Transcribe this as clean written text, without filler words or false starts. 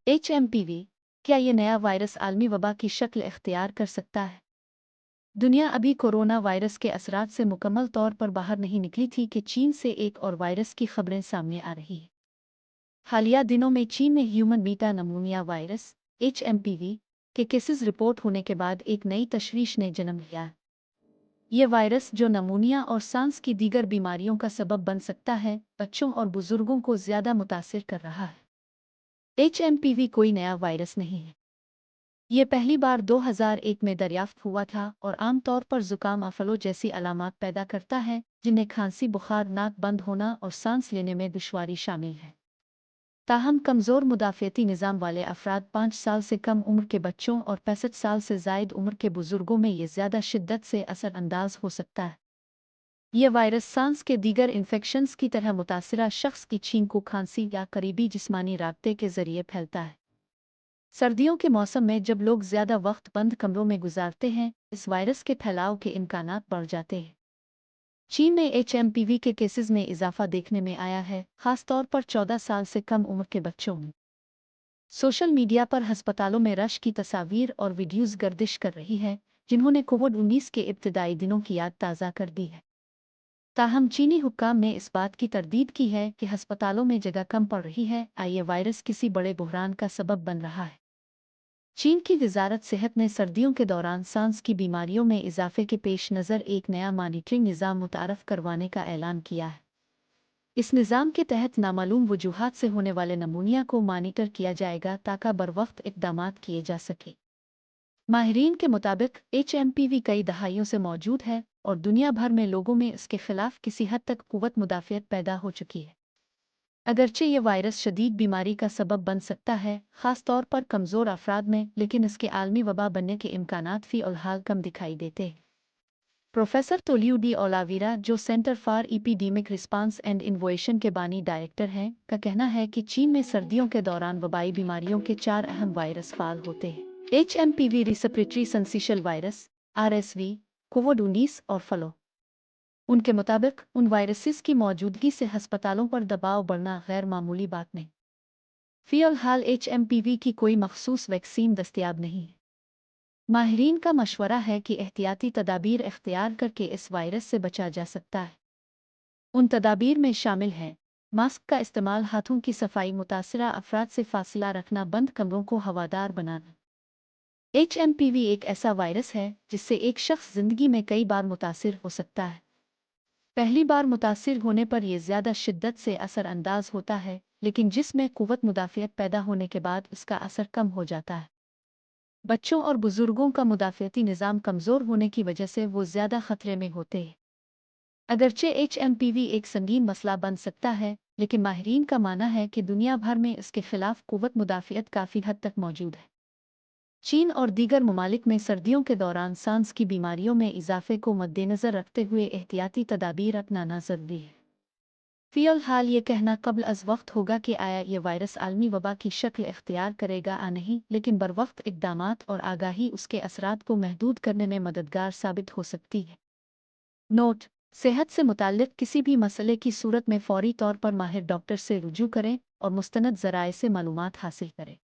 HMPV, क्या ये नया वायरस आलमी वबा की शक्ल इख्तियार कर सकता है? दुनिया अभी कोरोना वायरस के असरात से मुकम्मल तौर पर बाहर नहीं निकली थी कि चीन से एक और वायरस की खबरें सामने आ रही हैं। हालिया दिनों में चीन में ह्यूमन बीटा नमूनिया वायरस HMPV के केसेस रिपोर्ट होने के बाद एक नई तशवीश ने जन्म लिया है। ये वायरस जो नमूनिया और सांस की दीगर बीमारियों का सबब बन सकता है, बच्चों और बुजुर्गों को ज्यादा मुतासिर कर रहा है। HMPV कोई नया वायरस नहीं है। ये पहली बार 2001 में दरियाफ्त हुआ था और आमतौर पर जुकाम अफलो जैसी अलामात पैदा करता है, जिनमें खांसी, बुखार, नाक बंद होना और सांस लेने में दुश्वारी शामिल है। ताहम कमज़ोर मुदाफ़ियती निज़ाम वाले अफराद, 5 साल से कम उम्र के बच्चों और 65 साल से ज़ायद उम्र के बुजुर्गों में ये ज़्यादा शिद्दत से असरअंदाज हो सकता है। यह वायरस सांस के दीगर इन्फेक्शंस की तरह मुतासरा शख्स की छींक, खांसी या करीबी जिस्मानी राब्ते के ज़रिए फैलता है। सर्दियों के मौसम में जब लोग ज़्यादा वक्त बंद कमरों में गुजारते हैं, इस वायरस के फैलाव के इम्कानात बढ़ जाते हैं। चीन में HMPV के केसेस में इजाफा देखने में आया है, खास तौर पर 14 साल से कम उम्र के बच्चों में। सोशल मीडिया पर अस्पतालों में रश की तस्वीर और वीडियोज़ गर्दिश कर रही है, जिन्होंने कोविड-19 के इब्तदाई दिनों की याद ताज़ा कर दी है। ताहम चीनी हुक्काम ने इस बात की तरदीद की है कि अस्पतालों में जगह कम पड़ रही है, ये वायरस किसी बड़े बुहरान का सबब बन रहा है। चीन की वजारत सेहत ने सर्दियों के दौरान सांस की बीमारियों में इजाफे के पेश नज़र एक नया मॉनिटरिंग निज़ाम मुतारफ़ करवाने का ऐलान किया है। इस निज़ाम के तहत नामालूम वजूहात से होने वाले नमूनिया को मॉनिटर किया जाएगा ताकि बरवक्त इक़दामात किए जा सके। माहिरीन के मुताबिक HMPV कई दहाइयों से मौजूद है और दुनिया भर में लोगों में इसके खिलाफ किसी हद तक कुव्वत मुदाफ़ियत पैदा हो चुकी है। अगरचे ये वायरस शदीद बीमारी का सबब बन सकता है, ख़ास तौर पर कमज़ोर अफराद में, लेकिन इसके आलमी वबा बनने के इम्कानात फ़िलहाल कम दिखाई देते हैं। प्रोफेसर तोलियू डी ओलावीरा, जो centre for epidemic response and innovation के बानी डायरेक्टर हैं, का कहना है कि चीन में सर्दियों के दौरान वबाई बीमारियों के 4 अहम वायरस फाल होते हैं: HMPV, respiratory syncytial virus RSV, कोविड-19 और फ्लू। उनके मुताबिक उन वायरसेस की मौजूदगी से अस्पतालों पर दबाव बढ़ना गैर मामूली बात नहीं। फ़िलहाल HMPV की कोई मखसूस वैक्सीन दस्तयाब नहीं है। माहिरीन का मशवरा है कि एहतियाती तदाबीर इख्तियार करके इस वायरस से बचा जा सकता है। उन तदाबीर में शामिल हैं मास्क का इस्तेमाल, हाथों की सफाई, मुतासरा अफराद से फासला रखना, बंद कमरों को हवादार बनाना। HMPV एक ऐसा वायरस है जिससे एक शख्स जिंदगी में कई बार मुतासिर हो सकता है। पहली बार मुतासिर होने पर यह ज़्यादा शिद्दत से असरअंदाज होता है, लेकिन जिसमें कुव्वत मुदाफ़ियत पैदा होने के बाद उसका असर कम हो जाता है। बच्चों और बुजुर्गों का मुदाफ़ियती निज़ाम कमज़ोर होने की वजह से वो ज़्यादा खतरे में होते हैं। अगरचे HMPV एक संगीन मसला बन सकता है, लेकिन माहिरीन का मानना है कि दुनिया भर में इसके खिलाफ कुव्वत मुदाफ़ियत काफ़ी हद तक मौजूद है। चीन और दीगर ममालिक में सर्दियों के दौरान सांस की बीमारियों में इजाफे को मद्देनज़र रखते हुए एहतियाती तदाबीर अपनाना ज़रूरी है। फ़िलहाल ये कहना कब्ल अज़ वक्त होगा कि आया ये वायरस आलमी वबा की शक्ल इख्तियार करेगा या नहीं, लेकिन बरवक्त इक़दामात और आगाही उसके असरात को महदूद करने में मददगार साबित हो सकती है। नोट: सेहत से मुताल्लिक़ किसी भी मसले की सूरत में फ़ौरी तौर पर माहिर डॉक्टर से रुजू करें और मुस्तनद ज़राए से मालूमात हासिल करें।